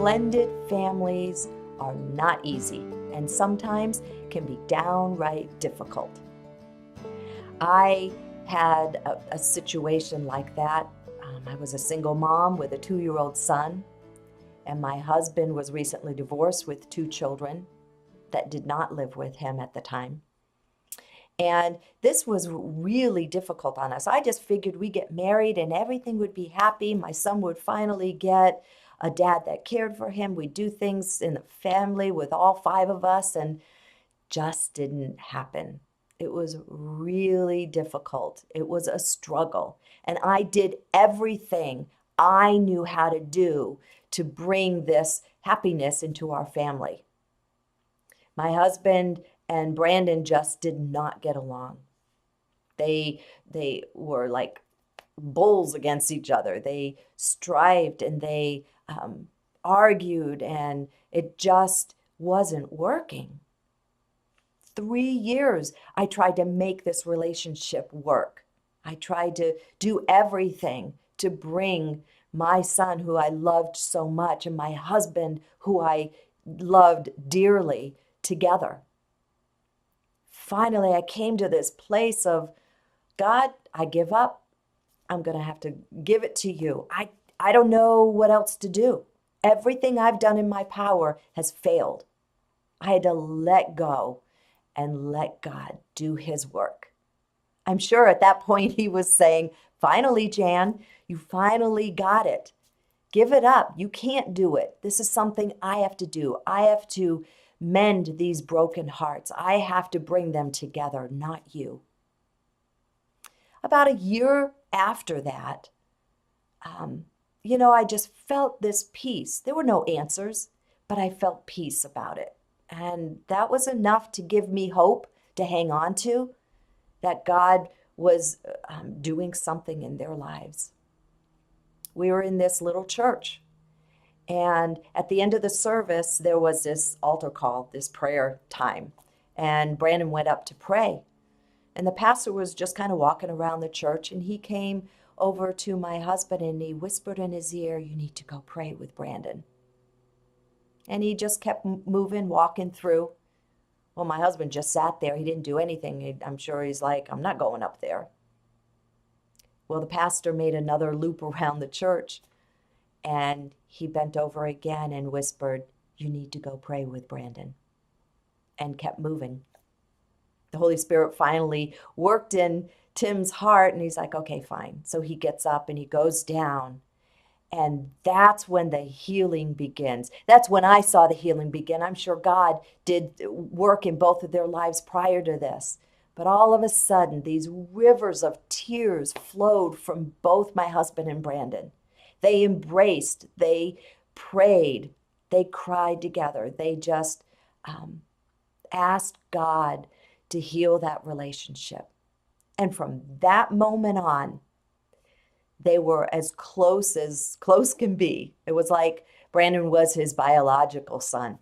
Blended families are not easy and sometimes can be downright difficult. I had a situation like that. I was a single mom with a 2-year-old son, and my husband was recently divorced with 2 children that did not live with him at the time. And this was really difficult on us. I just figured we'd get married and everything would be happy. My son would finally get a dad that cared for him. We'd do things in the family with all 5 of us, and just didn't happen. It was really difficult. It was a struggle. And I did everything I knew how to do to bring this happiness into our family. My husband and Brandon just did not get along. They were like bulls against each other. They strived and they argued, and it just wasn't working. 3 years I tried to make this relationship work. I tried to do everything to bring my son, who I loved so much, and my husband, who I loved dearly, together. Finally, I came to this place of, God, I give up. I'm going to have to give it to you. I don't know what else to do. Everything I've done in my power has failed. I had to let go and let God do his work. I'm sure at that point he was saying, finally, Jan, you finally got it. Give it up. You can't do it. This is something I have to do. I have to mend these broken hearts. I have to bring them together, not you. About a year after that, I just felt this peace. There were no answers, but I felt peace about it. And that was enough to give me hope to hang on to, that God was doing something in their lives. We were in this little church, and at the end of the service, there was this altar call, this prayer time, and Brandon went up to pray. And the pastor was just kind of walking around the church, and he came over to my husband and he whispered in his ear, you need to go pray with Brandon. And he just kept moving, walking through. Well, my husband just sat there. He didn't do anything. I'm sure he's like, I'm not going up there. Well, the pastor made another loop around the church, and he bent over again and whispered, you need to go pray with Brandon, and kept moving. The Holy Spirit finally worked in Tim's heart, and he's like, okay, fine. So he gets up and he goes down. And that's when the healing begins. That's when I saw the healing begin. I'm sure God did work in both of their lives prior to this. But all of a sudden, these rivers of tears flowed from both my husband and Brandon. They embraced, they prayed, they cried together. They just asked God to heal that relationship. And from that moment on, they were as close can be. It was like Brandon was his biological son.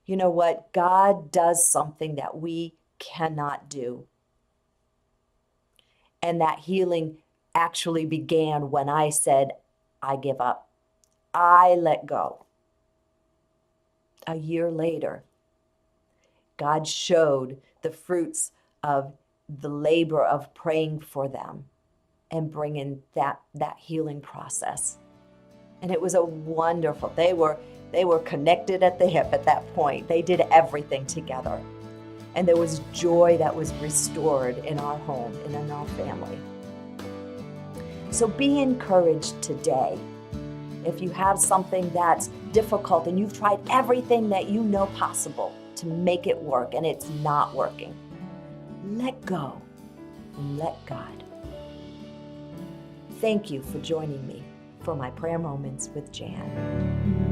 You know what? God does something that we cannot do. And that healing actually began when I said, I give up. I let go. A year later, God showed the fruits of the labor of praying for them and bringing that healing process. And it was a wonderful, they were connected at the hip at that point. They did everything together. And there was joy that was restored in our home and in our family. So be encouraged today. If you have something that's difficult and you've tried everything that you know possible to make it work and it's not working, let go and let God. Thank you for joining me for my prayer moments with Jan.